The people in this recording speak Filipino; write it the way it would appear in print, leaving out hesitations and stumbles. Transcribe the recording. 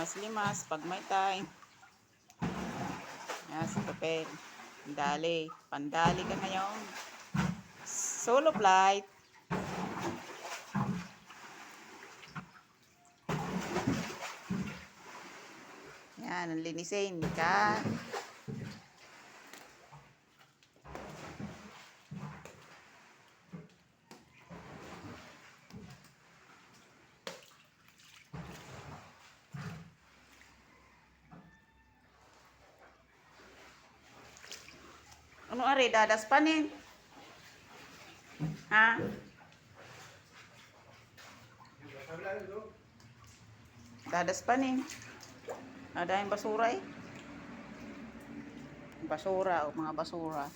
limas-limas pag may time. Yan, si Papel. Pandali. Pandali ka ngayon. Solo flight. Yan, ang linisin ka. Ano ari, dadaspanin? Ha? Dadaspanin. Ada yung basura eh. Basura o mga basura.